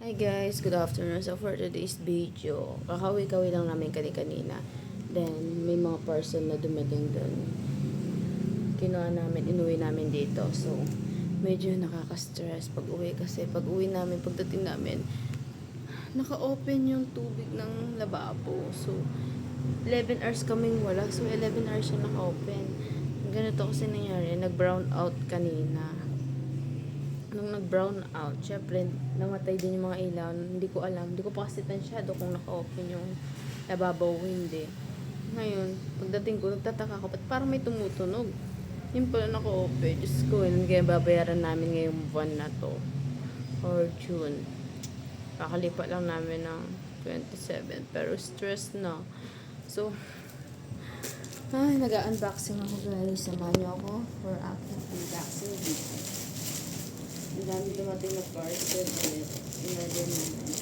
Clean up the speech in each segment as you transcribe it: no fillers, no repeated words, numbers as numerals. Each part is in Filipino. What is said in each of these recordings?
Hi guys, good afternoon. So for today's video, kakawi-kawi lang namin kanina. Then may mga person na dumating doon. Kinuha namin, inuwi namin dito. So medyo nakaka-stress pag uwi kasi pag uwi namin, pagdating namin, naka-open yung tubig ng lababo. So 11 hours kaming wala. So 11 hours siya naka-open. Ganito kasi nangyari, nag-brown out kanina. Nung nag-brown out, syempre, namatay din yung mga ilaw. Hindi ko alam. Hindi ko pa kasi tansyado kung naka-open yung lababaw o hindi. Ngayon, pagdating ko, nagtataka ko, ba't parang may tumutunog? Yung pala naka-open. Diyos ko, yun kaya babayaran namin ngayong buwan na to. Or June. Kakalipat lang namin ng 27. Pero stress na. So, nag-unboxing ako guys. Samahan niyo ako for aking unboxing video. Ang dami dumating na parcel ulit. In-order namin.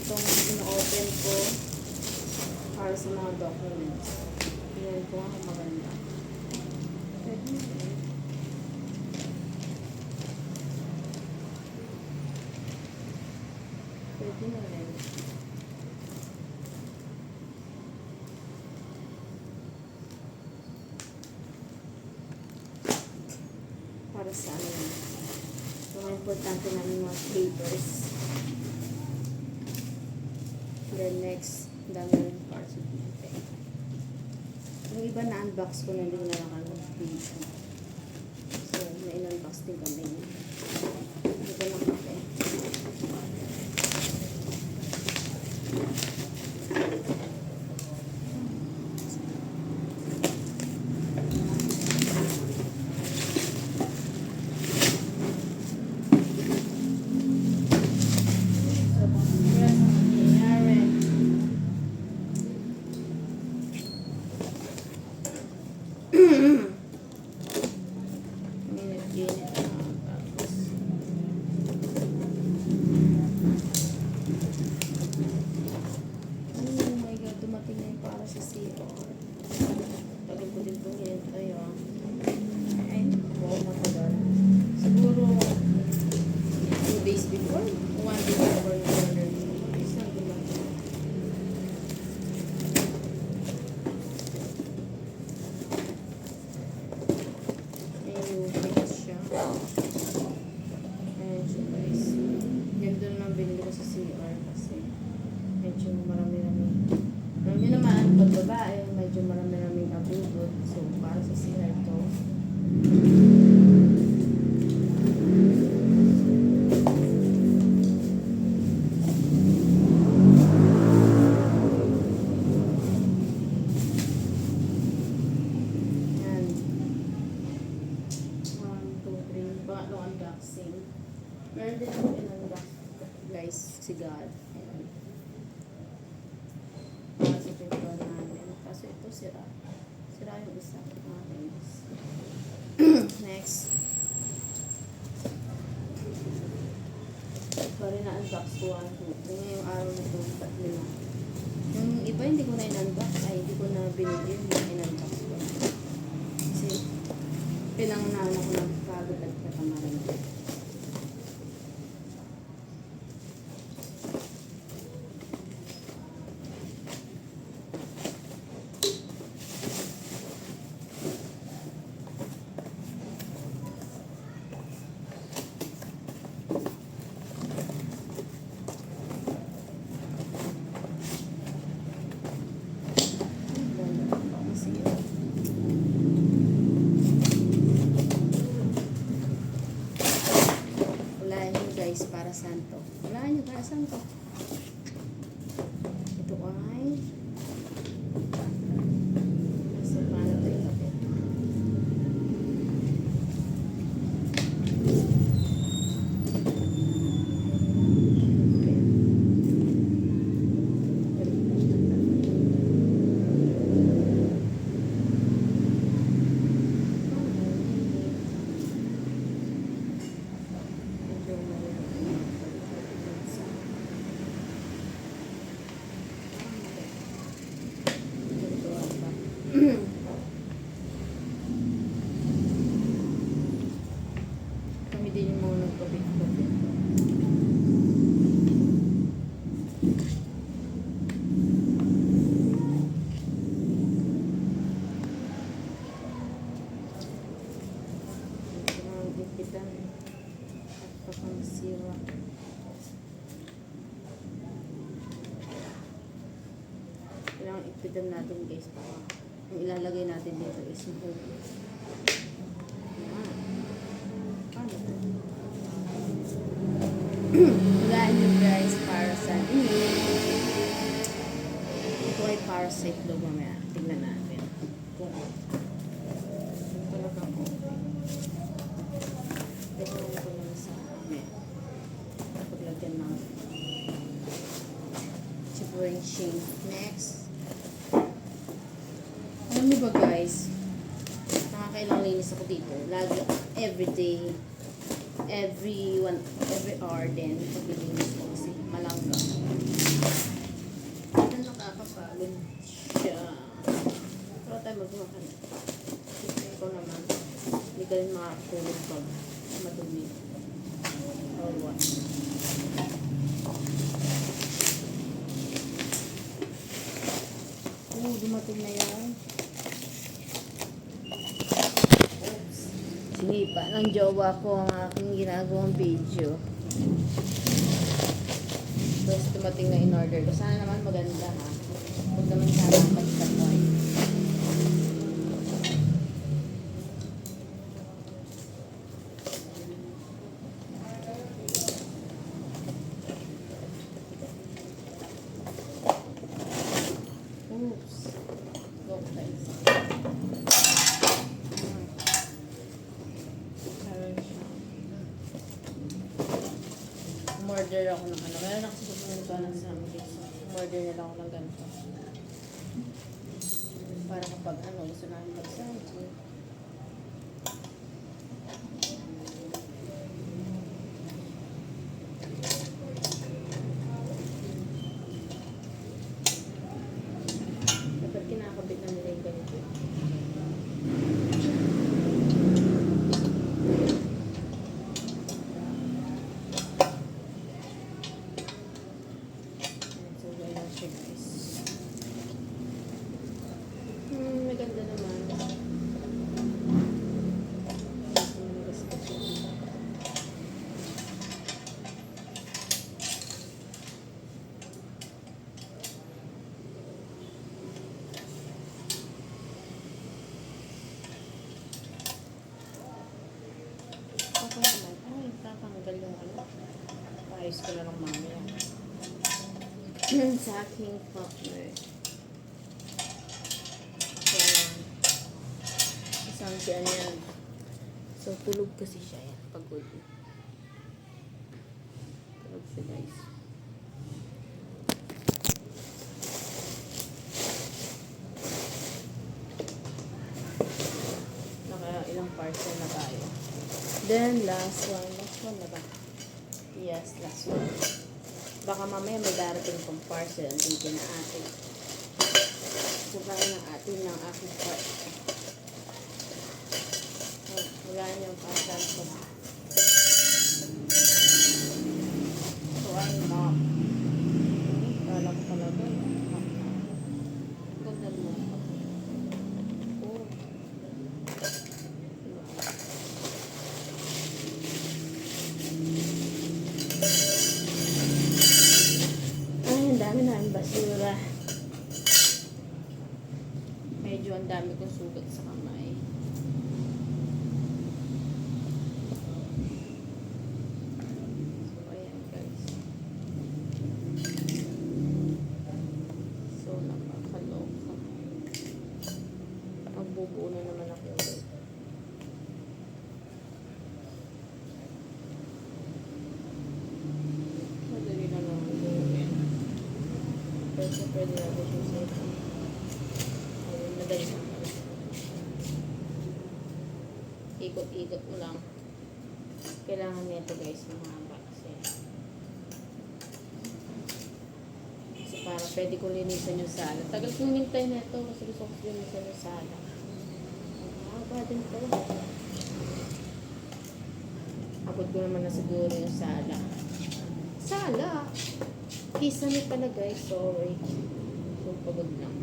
Itong ino-open ko para sa mga documents. Tingnan ko ang maganda. Pwede na rin. Pwede na rin. Para sa ano yun. Mga importante namin mga papers. Then next, dami rin parts of natin. Yung iba na-unbox ko na din na lang ano video. So, na-unbox din kami. Ito lang kape. Para sa CR. Tagal ko din itong hinintay ay, wow, matagal. Siguro 2 days before, 1 day before yung order. Isang dumating. May bigas siya. Ayan siya guys. Ganito naman binili ko sa CR kasi medyo marami-rami. Alam nyo naman, pag babae, medyo marami-raming abubot. So, para sa CR to. Yan. 1, 2, 3. Pangatlong unboxing. Meron din ako in-unbox, guys, si God. Ayan. Para sa pintuan namin. Kaso ito sira. Sira yung isa. Next. Sorry na unbox ko 1, 2. Ngayong araw na ito, tatlo na. Yung iba hindi ko na in-unbox. Ay, hindi ko na binili yung in-unbox ko. Kasi pinangunahan ako ng pagod at katamaran. Para santo. Wala nyo para santo. Ito ay so, paano ito ikapit? Kapit-kapit. Gipitan at papangsira. Kailangan ipitan natin guys para ang ilalagay natin dito is mahal. Yan. Paano to? Hulaan nyo guys para sa ito ay parasite daw mamaya. Tingnan natin kung talagang okay. Ito ko lang sa amin. Paglagyan ng drenching. Next. Alam niyo ba guys, nakakailang linis ako dito. Lagi, everyday, every hour din, paglilinis ko kasi malangga. Ito nakakapagod siya. Pero tayo magmakan. Ito naman, hindi ka rin makakatulog pag madumi. Or what? Dumating na yan. Oops. Sinipa ng jowa ko ang aking ginagawang video. Tapos dumating na in-order ko. Sana naman maganda ha. Huwag naman sana mag-disappoint. Oops. Go guys. Umorder ako ng ano. Meron ako sa pumunta ng something. Umorder nila ako ng ganito. Para kapag ano, gusto namin mag-something. Dapat kinakabit na nila yung ganito. So, ganyan siya guys. Maganda naman. Okay naman. Ay, tatanggal yung ano. Paayos ko na lang mamaya. Sa aking partner. So, isang siya niyan. So, tulog kasi siya yan. Pagod. Tulog siya guys. Naka ilang parcel na tayo. Then, last one. Last one na ba? Yes, last one. Baka mamaya may darating pang parcel. Dito na atin. Sukain ng atin ng aking part. Wala niyang parcel ko. So, ay map. Kala ko talaga. Ganda mo. Oh. Ang dami namin basura. Medyo ang dami kong sugat sa kamay. So, ayan guys. So, nakakaloka. Magbubuo na naman ako ulit. Madali na naman gawin. Pero pwede natin yung safety. Ayun, madali naman. Ikot-ikot mo lang. Kailangan nito guys, mahaba kasi para pwede ko linisan yung sala. Tagal kong nintay nito kasi gusto ko linisan yung sala. Mahaba din to. Abot ko naman na siguro yung sala. Sala! Kisame pala guys, sorry. So, pagod lang.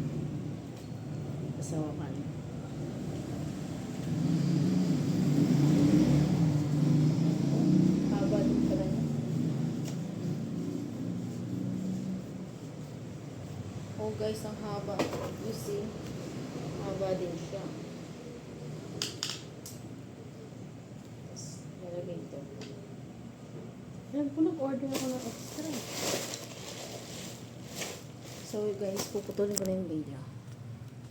Kasawakan. Haba din pala niya. Oh guys, ang haba. You see? Haba din siya. Tapos, lalagay ito. Alam ko, nag-order ako ng extra. So guys, puputulin ko na yung video.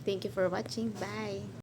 Thank you for watching. Bye!